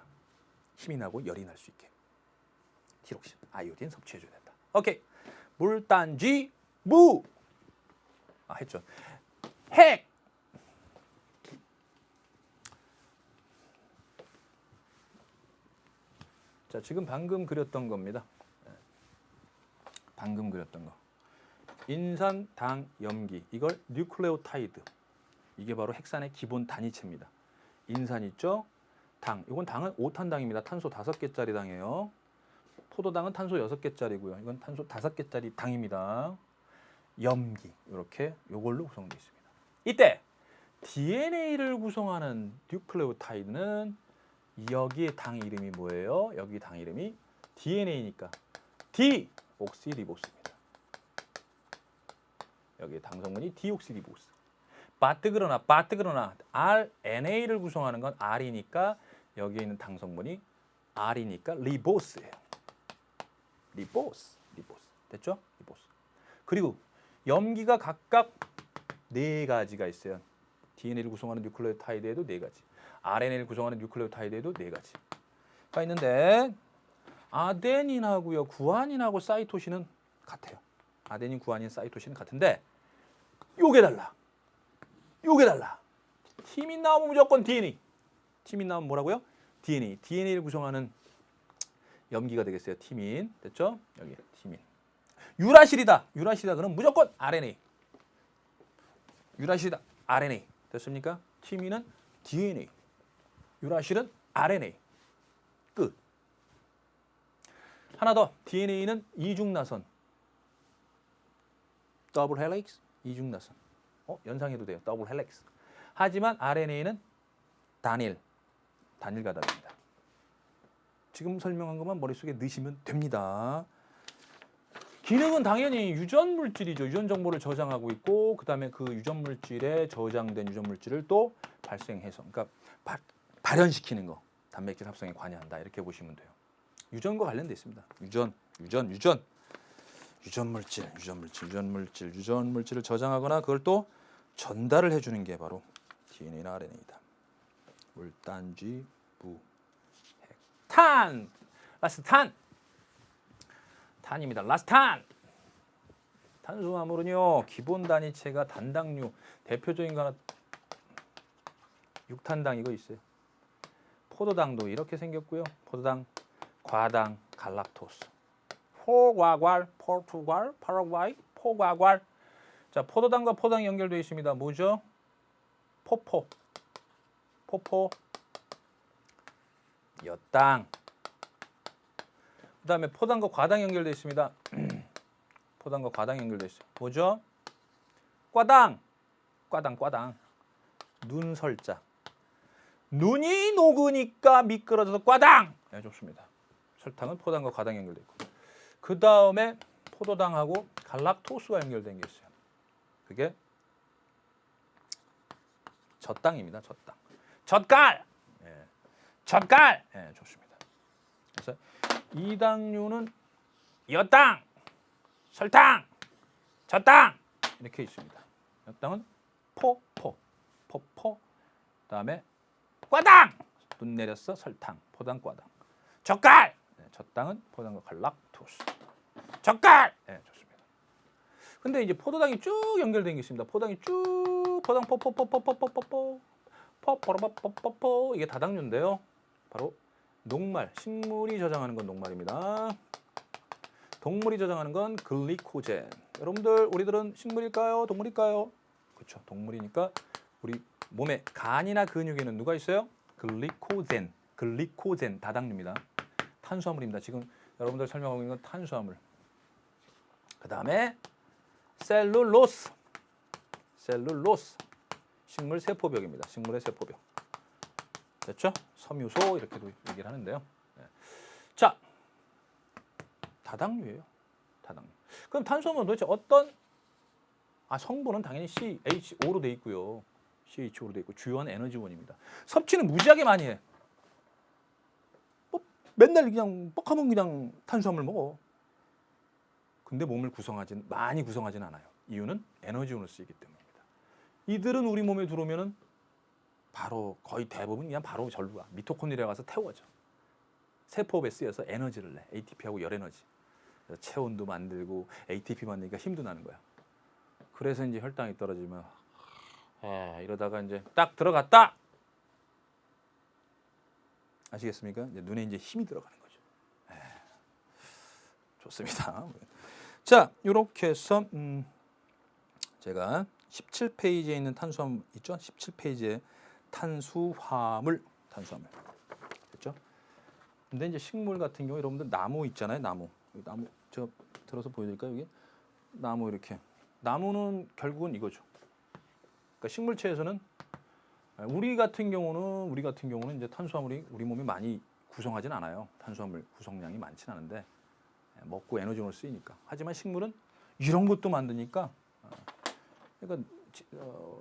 힘이 나고 열이 날 수 있게. 티록신, 아이오딘 섭취해 줘야 된다. 오케이. 물단지 무. 했죠. 핵. 자, 지금 방금 그렸던 겁니다. 방금 그렸던 거. 인산, 당, 염기. 이걸 뉴클레오타이드. 이게 바로 핵산의 기본 단위체입니다. 인산 있죠? 당. 이건 당은 5탄당입니다. 탄소 5개짜리 당이에요. 포도당은 탄소 6개짜리고요. 이건 탄소 5개짜리 당입니다. 염기 이렇게 요걸로 구성되어 있습니다. 이때 DNA를 구성하는 뉴클레오타이드는 여기에 당 이름이 뭐예요? 여기 당 이름이 DNA니까 디옥시리보스입니다. 여기 당성분이 디옥시리보스. 바뜨그러나 RNA를 구성하는 건 R이니까 여기에 있는 당성분이 R이니까 리보스예요. 리보스. 됐죠? 리보스. 그리고 염기가 각각 4가지가 있어요. DNA를 구성하는 뉴클레오타이드에도 4가지. RNA를 구성하는 뉴클레오타이드에도 4가지가 있는데 아데닌하고요, 구아닌하고 사이토신은 같아요. 아데닌, 구아닌, 사이토신은 같은데 요게 달라. 티민 나오면 무조건 DNA. 티민 나오면 뭐라고요? DNA. DNA를 구성하는 염기가 되겠어요. 티민. 됐죠? 여기 티민. 유라실이다. 그럼 무조건 RNA. 유라실이다. RNA. 됐습니까? 티민은 DNA. 유라실은 RNA. 끝. 하나 더. DNA는 이중나선. 더블 헬릭스, 이중나선. 연상해도 돼요. 더블 헬릭스. 하지만 RNA는 단일 가닥입니다. 지금 설명한 것만 머릿속에 넣으시면 됩니다. 기능은 당연히 유전 물질이죠. 유전 정보를 저장하고 있고 그다음에 그 유전 물질에 저장된 유전 물질을 또 발생해서 그러니까 발현시키는 거. 단백질 합성에 관여한다. 이렇게 보시면 돼요. 유전과 관련돼 있습니다. 유전 물질을 저장하거나 그걸 또 전달을 해주는 게 바로 DNA나 RNA이다. 물단지 탄 라스탄 탄입니다. 라스탄 탄수화물은요 기본 단위체가 단당류 대표적인 거 하나 6탄당 이거 있어요. 포도당도 이렇게 생겼고요. 포도당, 과당, 갈락토스. 포과괄, 포르투갈, 파라과이, 포과괄. 자, 포도당과 포당이 연결되어 있습니다. 뭐죠? 포포, 엿당. 그다음에 포당과 과당 연결되어 있습니다. 포당과 과당 연결되어 있어요. 뭐죠? 과당. 눈설자. 눈이 녹으니까 미끄러져서 과당. 네, 좋습니다. 설탕은 포당과 과당 연결되어 있고. 그 다음에 포도당하고 갈락토스가 연결된 게 있어요. 그게 젖당입니다. 젖갈. 젖갈. 네, 좋습니다. 그래서 이 당류는 엿당, 설탕, 젖당 이렇게 있습니다. 엿당은 포포. 그다음에 과당. 눈 내렸어 설탕, 포당, 과당. 젖갈. 네, 젖당은 포당과 갈락토스. 젓갈! 네, 좋습니다. 근데 이제 포도당이 쭉 연결된 게 있습니다. 포당 포포 이게 다당류인데요. 바로 녹말, 식물이 저장하는 건 녹말입니다. 동물이 저장하는 건 글리코젠. 여러분들 우리들은 식물일까요? 동물일까요? 그렇죠. 동물이니까 우리 몸에 간이나 근육에는 누가 있어요? 글리코젠 다당류입니다. 탄수화물입니다. 지금 여러분들 설명하고 있는 건 탄수화물. 그 다음에 셀룰로스. 식물 세포벽입니다. 식물의 세포벽. 됐죠? 섬유소 이렇게도 얘기를 하는데요. 네. 자, 다당류예요. 다당류. 그럼 탄수화물은 도대체 어떤 성분은 당연히 CH5로 돼 있고요. CH5로 돼 있고 주요한 에너지원입니다. 섭취는 무지하게 많이 해. 맨날 그냥 뻑하면 그냥 탄수화물 먹어. 근데 몸을 많이 구성하진 않아요. 이유는 에너지원으로 쓰이기 때문입니다. 이들은 우리 몸에 들어오면은 바로 거의 대부분 그냥 바로 절로 가. 미토콘드리아 가서 태워져. 세포에 쓰여서 에너지를 내. ATP하고 열에너지. 그래서 체온도 만들고 ATP 만드니까 힘도 나는 거야. 그래서 이제 혈당이 떨어지면 이러다가 이제 딱 들어갔다. 아시겠습니까? 이제 눈에 이제 힘이 들어가는 거죠. 좋습니다. 자, 이렇게 해서 제가 17페이지에 있는 탄수화물 있죠? 17페이지에 탄수화물. 됐죠? 근데 이제 식물 같은 경우 여러분들 나무 있잖아요. 나무 제가 들어서 보여드릴까요? 여기 나무 이렇게 나무는 결국은 이거죠. 그러니까 식물체에서는 우리 같은 경우는 이제 탄수화물이 우리 몸이 많이 구성하진 않아요. 탄수화물 구성량이 많진 않은데 먹고 에너지원으로 쓰이니까. 하지만 식물은 이런 것도 만드니까 그러니까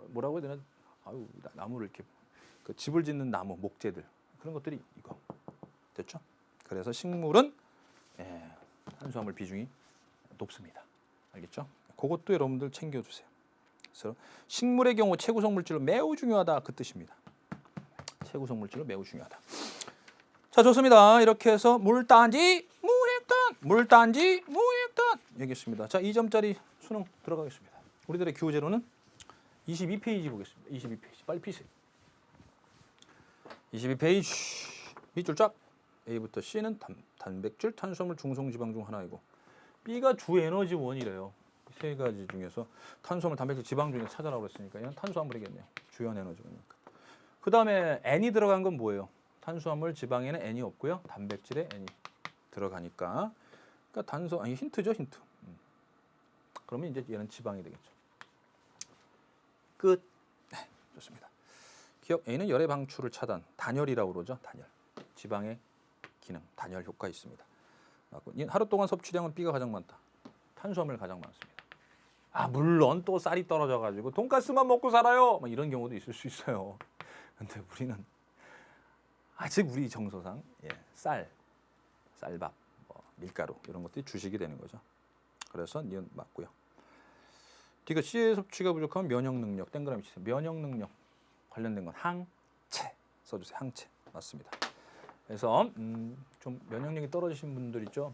뭐라고 해야 되나? 아유, 나무를 이렇게 그 집을 짓는 나무, 목재들 그런 것들이 이거 됐죠? 그래서 식물은 탄수화물 비중이 높습니다. 알겠죠? 그것도 여러분들 챙겨주세요. 그래서 식물의 경우 체구성 물질로 매우 중요하다 그 뜻입니다. 체구성 물질로 매우 중요하다. 자, 좋습니다. 이렇게 해서 물단지 무핵단 얘기했습니다. 자, 2점짜리 수능 들어가겠습니다. 우리들의 교재로는 22페이지 보겠습니다. 22페이지 빨리 피세요. 22페이지 밑줄 쫙. A부터 C는 단백질, 탄수화물, 중성지방 중 하나이고 B가 주에너지원이래요. 세 가지 중에서 탄수화물, 단백질, 지방 중에서 찾아라고 그랬으니까 이건 탄수화물이겠네요. 주요 에너지원이니까. 그 다음에 N이 들어간 건 뭐예요? 탄수화물, 지방에는 N이 없고요. 단백질에 N이 들어가니까 그러니까 힌트죠, 힌트. 그러면 이제 얘는 지방이 되겠죠. 끝. 네, 좋습니다. 기억 A는 열의 방출을 차단, 단열이라고 그러죠. 단열. 지방의 기능, 단열 효과 있습니다. 하루 동안 섭취량은 B가 가장 많다. 탄수화물 가장 많습니다. 물론 또 쌀이 떨어져가지고 돈가스만 먹고 살아요. 이런 경우도 있을 수 있어요. 근데 우리는 아직 우리 정서상 쌀밥, 밀가루 이런 것들이 주식이 되는 거죠. 그래서 니은 맞고요. D가 C의 섭취가 부족하면 면역 능력, 땡그라미 치세요. 면역 능력 관련된 건 항체 써주세요. 항체 맞습니다. 그래서 좀 면역력이 떨어지신 분들 있죠.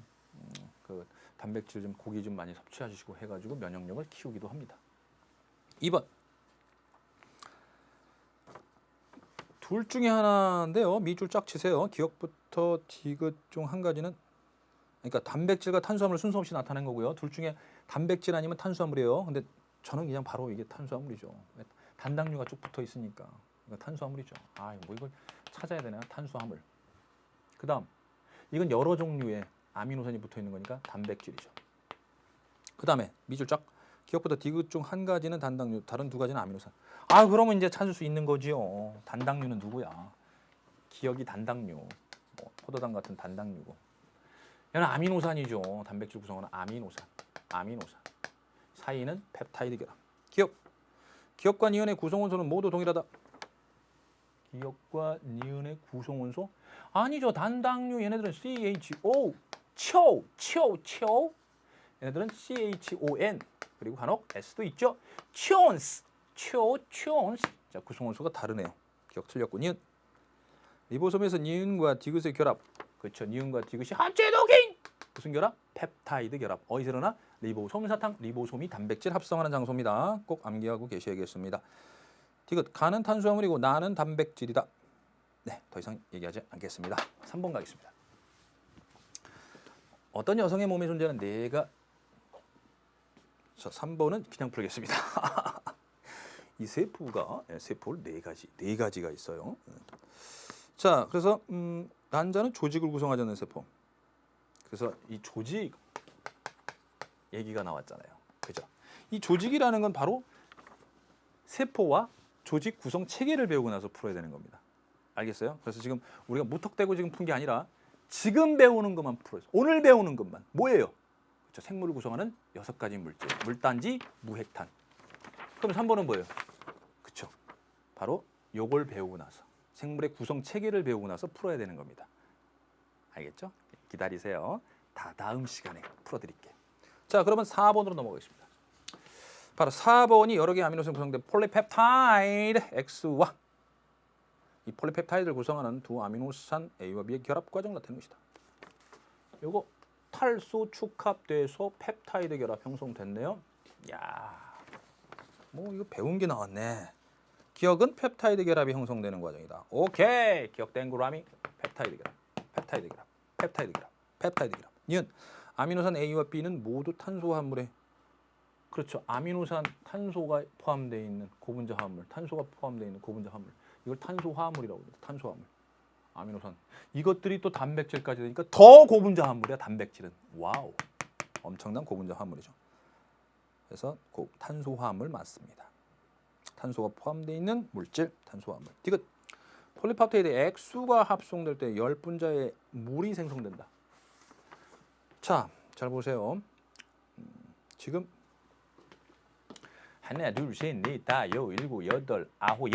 그 단백질 좀 고기 좀 많이 섭취하시고 해가지고 면역력을 키우기도 합니다. 2번 둘 중에 하나인데요. 밑줄 쫙 치세요. 기억부터 디귿 중 한 가지는 그러니까 단백질과 탄수화물 순서 없이 나타낸 거고요. 둘 중에 단백질 아니면 탄수화물이에요. 근데 저는 그냥 바로 이게 탄수화물이죠. 단당류가 쭉 붙어 있으니까 이거 탄수화물이죠. 뭐 이걸 찾아야 되나? 탄수화물. 그다음 이건 여러 종류의 아미노산이 붙어 있는 거니까 단백질이죠. 그다음에 밑줄 쫙. 기억보다 디귿 중 한 가지는 단당류, 다른 두 가지는 아미노산. 그러면 이제 찾을 수 있는 거지요. 단당류는 누구야? 기억이 단당류, 포도당 같은 단당류고. 얘는 아미노산이죠. 단백질 구성하는 아미노산. 사이는 펩타이드 결합. 기억과 니은의 구성원소는 모두 동일하다. 기억과 니은의 구성원소? 아니죠. 단당류 얘네들은 CHO, 초. 얘네들은 CHON 그리고 간혹 S도 있죠. 촌스. 자, 구성원소가 다르네요. 기억 틀렸고 니은. 리보솜에서 니은과 디귿의 결합. 그렇죠. 니은과 디귿이 합체 독인. 무슨 결합? 펩타이드 결합. 어디서 일어나? 리보솜 사탕. 리보솜이 단백질 합성하는 장소입니다. 꼭 암기하고 계셔야겠습니다. 디귿 간은 탄수화물이고 나는 단백질이다. 네, 더 이상 얘기하지 않겠습니다. 3번 가겠습니다. 어떤 여성의 몸에 존재하는 자, 3번은 그냥 풀겠습니다. 이 세포를 네 가지가 있어요. 자, 그래서 난자는 조직을 구성하지 않는 세포. 그래서 이 조직 얘기가 나왔잖아요. 그죠? 이 조직이라는 건 바로 세포와 조직 구성 체계를 배우고 나서 풀어야 되는 겁니다. 알겠어요? 그래서 지금 우리가 무턱대고 지금 푼 게 아니라 지금 배우는 것만 풀어요. 오늘 배우는 것만. 뭐예요? 그렇죠? 생물을 구성하는 6가지 물질. 물단지, 무핵탄. 그럼 3번은 뭐예요? 그렇죠? 바로 요걸 배우고 나서 생물의 구성 체계를 배우고 나서 풀어야 되는 겁니다. 알겠죠? 기다리세요. 다음 시간에 풀어드릴게요. 자, 그러면 4번으로 넘어가겠습니다. 바로 4번이 여러 개의 아미노산 구성된 폴리펩타이드 X와 이 폴리펩타이드를 구성하는 두 아미노산 A와 B의 결합 과정을 나타내는 것이다. 요거 탈소 축합돼서 펩타이드 결합 형성됐네요. 이거 배운 게 나왔네. 기억은 펩타이드 결합이 형성되는 과정이다. 오케이. 기억 땡그라미 펩타이드 결합. 니은 아미노산 A와 B는 모두 탄소화합물에 그렇죠. 아미노산 탄소가 포함되어 있는 고분자 화합물, 탄소가 포함되어 있는 고분자 화합물. 이걸 탄소화합물이라고 합니다. 탄소화합물. 아미노산. 이것들이 또 단백질까지 되니까 더 고분자 화합물이야, 단백질은. 와우. 엄청난 고분자 화합물이죠. 그래서 곧 탄소화합물 맞습니다. 탄소가 포함되어 있는 물질 탄소화합물. 디귿. 폴리페프타이드 액수가 합성될 때 10분자의 물이 생성된다. 자, 잘 보세요. 지금 하나, 둘, 셋, 넷, 다, 여, 일곱, 여덟, 아홉,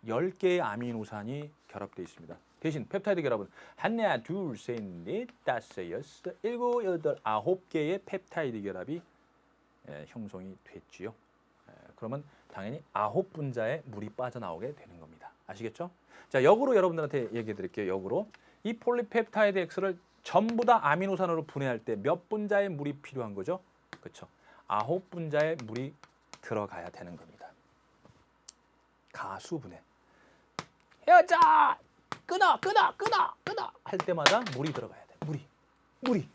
10개의 아미노산이 결합되어 있습니다. 대신 펩타이드 결합은 하나, 둘, 셋, 넷, 다섯, 여섯, 일곱, 여덟, 9개의 펩타이드 결합이 형성이 됐지요. 그러면 당연히 9분자의 물이 빠져나오게 되는 겁니다. 아시겠죠? 자, 역으로 여러분들한테 얘기해 드릴게요. 역으로. 이 폴리펩타이드 X를 전부 다 아미노산으로 분해할 때 몇 분자의 물이 필요한 거죠? 그렇죠. 9분자의 물이 들어가야 되는 겁니다. 가수분해. 헤어져! 끊어! 할 때마다 물이 들어가야 돼. 물이.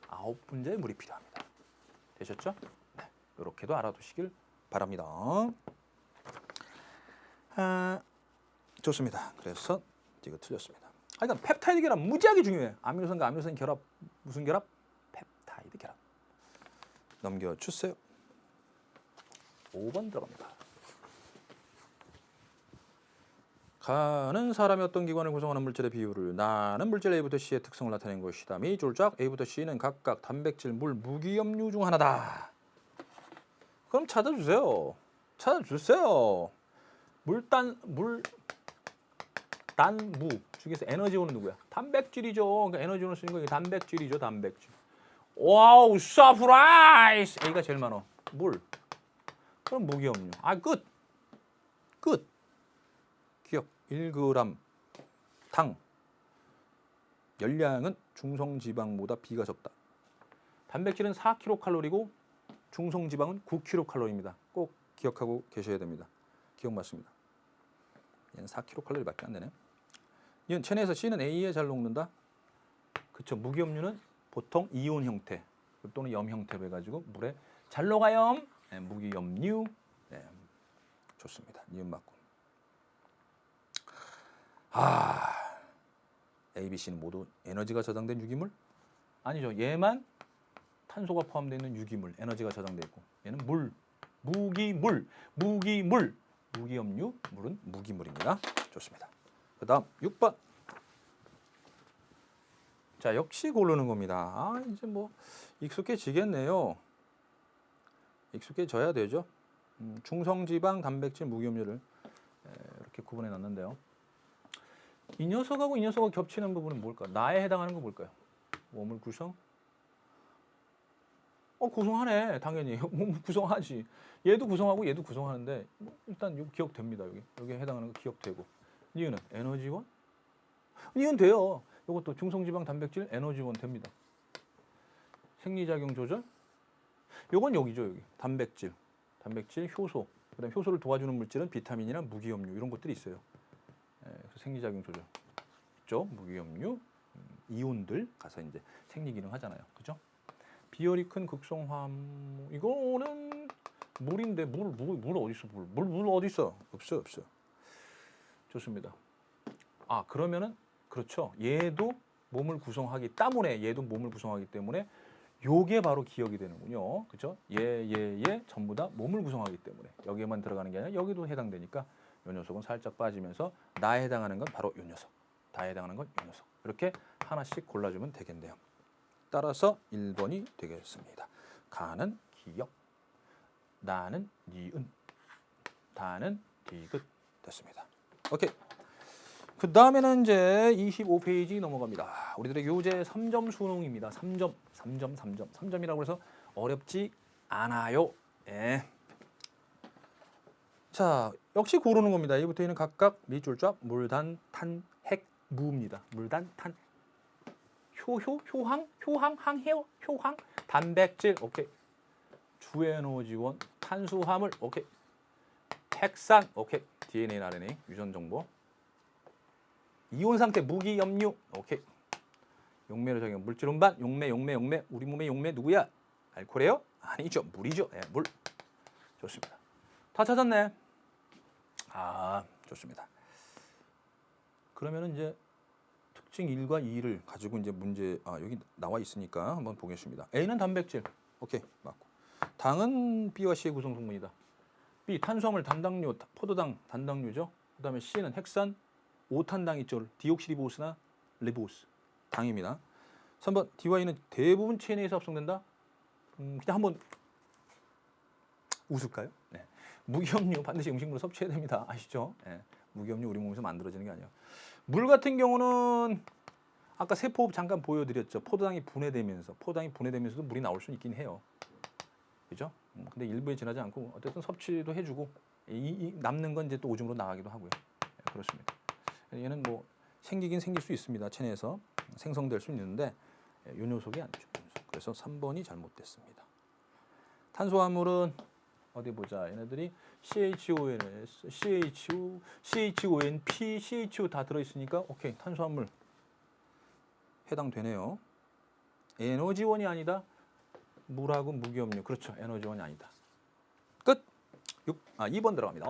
9분자의 물이 필요합니다. 되셨죠? 네, 이렇게도 알아두시길 바랍니다. 좋습니다. 그래서 이거 틀렸습니다. 그러니까 펩타이드 결합 무지하게 중요해. 아미노산과 아미노산 결합 무슨 결합? 펩타이드 결합. 넘겨주세요. 5번 들어갑니다. 가는 사람이 어떤 기관을 구성하는 물질의 비율을 나는 물질 A부터 C의 특성을 나타내는 것이다. 미 졸작 A부터 C는 각각 단백질, 물, 무기염류 중 하나다. 그럼 찾아주세요. 단무 중에서 에너지원은 누구야? 단백질이죠. 그러니까 에너지원을 쓰는 거 단백질이죠. 단백질. 와우, 서프라이즈! A가 제일 많아. 물. 그럼 무기염류. 끝. 기억. 1g 당. 열량은 중성지방보다 B가 적다. 단백질은 4kcal이고 중성지방은 9kcal입니다. 꼭 기억하고 계셔야 됩니다. 기억 맞습니다. 얘는 4kcal밖에 안 되네. 이건 체내에서 C는 A에 잘 녹는다. 그쵸. 무기염류는 보통 이온 형태 또는 염 형태로 해가지고 물에 잘 녹아요. 네, 무기염류. 네, 좋습니다. 니은 맞고. A, B, C는 모두 에너지가 저장된 유기물? 아니죠. 얘만 탄소가 포함되어 있는 유기물, 에너지가 저장되어 있고 얘는 무기염류, 물은 무기물입니다. 좋습니다. 그 다음 6번. 자, 역시 고르는 겁니다. 이제 뭐 익숙해지겠네요. 익숙해져야 되죠. 중성지방, 단백질, 무기염류를 이렇게 구분해 놨는데요. 이 녀석하고 이 녀석하고 겹치는 부분은 뭘까? 나에 해당하는 건 뭘까요? 몸을 구성? 구성하네. 당연히. 몸을 구성하지. 얘도 구성하고 얘도 구성하는데 일단 여기 기억됩니다. 여기 해당하는 거 기억되고. 니은은 에너지원? 니은 돼요. 이것도 중성지방, 단백질, 에너지원 됩니다. 생리작용 조절? 요건 여기죠. 여기. 단백질, 효소. 그다음 효소를 도와주는 물질은 비타민이나 무기염류 이런 것들이 있어요. 그래서 생리작용 조절. 있죠? 무기염류, 이온들 가서 이제 생리 기능 하잖아요. 그죠? 비열이 큰 극성화합. 이거는 물인데 물 어디 있어? 물 어디 있어? 없어. 좋습니다. 그러면은 그렇죠. 얘도 몸을 구성하기 때문에 얘도 몸을 구성하기 때문에 요게 바로 기억이 되는군요. 그렇죠? 얘 전부 다 몸을 구성하기 때문에 여기에만 들어가는 게 아니라 여기도 해당되니까 요 녀석은 살짝 빠지면서 나에 해당하는 건 바로 요 녀석. 다에 해당하는 건 요 녀석. 이렇게 하나씩 골라주면 되겠네요. 따라서 1번이 되겠습니다. 가는 기역, 나는 니은, 다는 디귿 됐습니다. 오케이. 그 다음에는 이제 25페이지 넘어갑니다. 우리들의 교재 3점 수능입니다. 3점이라고 해서 어렵지 않아요. 예. 자, 역시 고르는 겁니다. A부터 E는 각각 밑줄쫙 물단, 탄, 핵, 무입니다. 물단, 탄, 효황, 단백질, 오케이. 주에너지원, 탄수화물, 오케이. 핵산, 오케이. DNA, RNA, 유전 정보. 이온 상태, 무기, 염류, 오케이. 용매로 적용, 물질 운반, 용매. 우리 몸의 용매 누구야? 알코올이에요? 아니죠, 물이죠. 네, 물. 좋습니다. 다 찾았네. 좋습니다. 그러면은 이제 특징 1과 2를 가지고 이제 문제 여기 나와 있으니까 한번 보겠습니다. A는 단백질. 오케이. 맞고. 당은 B와 C의 구성 성분이다. B 탄수화물 단당류, 포도당 단당류죠. 그다음에 C는 핵산 5탄당 있죠. 디옥시리보스나 리보스 당입니다. 3번 DY는 대부분 체내에서 합성된다. 그냥 한번 웃을까요? 네. 무기염류 반드시 음식물로 섭취해야 됩니다. 아시죠? 네. 무기염류 우리 몸에서 만들어지는 게 아니에요. 물 같은 경우는 아까 세포 잠깐 보여드렸죠. 포도당이 분해되면서도 물이 나올 수 있긴 해요. 그죠? 근데 일부에 지나지 않고 어쨌든 섭취도 해주고 이 남는 건 이제 또 오줌으로 나가기도 하고요. 네, 그렇습니다. 얘는 뭐 생기긴 생길 수 있습니다. 체내에서 생성될 수 있는데 요 녀석이 아니죠. 그래서 3번이 잘못됐습니다. 탄수화물은 어디 보자. 얘네들이 CHONS, CHO, CHONP, CHO 다 들어있으니까 오케이 탄수화물 해당되네요. 에너지원이 아니다. 물하고 무기염류. 그렇죠. 에너지원이 아니다. 끝. 2번 들어갑니다.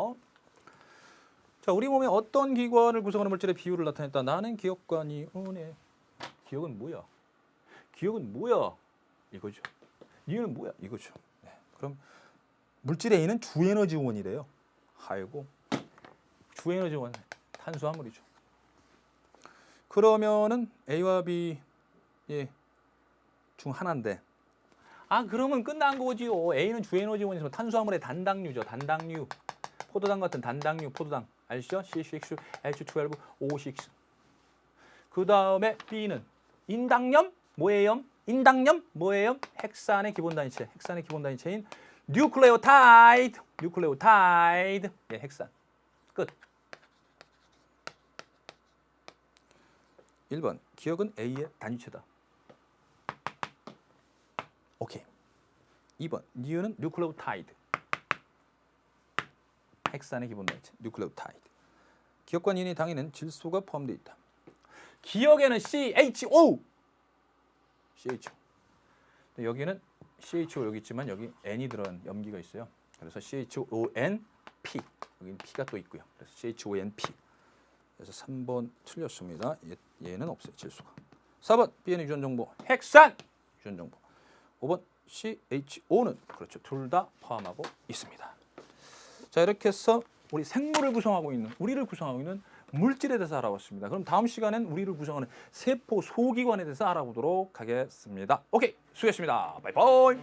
자, 우리 몸에 어떤 기관을 구성하는 물질의 비율을 나타냈다. 나는 기억관이 오네. 기억은 뭐야? 기억은 뭐야? 이거죠. 니은 뭐야? 이거죠. 네. 그럼 물질 A는 주에너지원이래요. 아이고. 주에너지원 탄수화물이죠. 그러면은 A와 B 중 하나인데 그러면 끝난 거지요. A는 주에너지원이지만 탄수화물의 단당류죠. 단당류. 포도당 같은 단당류, 포도당. 아시죠? CH6, H12, O6. 그 다음에 B는 인당염, 뭐예요? 인당염, 뭐예요? 핵산의 기본 단위체. 핵산의 기본 단위체인 뉴클레오타이드. 뉴클레오타이드. 네, 핵산. 끝. 1번. 기억은 A의 단위체다. 오케이. 2번. 니은은 뉴클레오타이드. 핵산의 기본 단위체. 뉴클레오타이드. 기억과 니은의 당에는 질소가 포함되어 있다. 기억에는 CHO. CHO. 여기는 CHO 여기 있지만 여기 N이 들어간 염기가 있어요. 그래서 CHONP. 여기는 P가 또 있고요. 그래서 CHONP. 그래서 3번 틀렸습니다. 얘는 없어요. 질소가. 4번 B는 유전 정보. 핵산 유전 정보. 5번 CHO는 그렇죠. 둘 다 포함하고 있습니다. 자, 이렇게 해서 우리 생물을 구성하고 있는 우리를 구성하고 있는 물질에 대해서 알아봤습니다. 그럼 다음 시간엔 우리를 구성하는 세포 소기관에 대해서 알아보도록 하겠습니다. 오케이, 수고했습니다. 바이바이.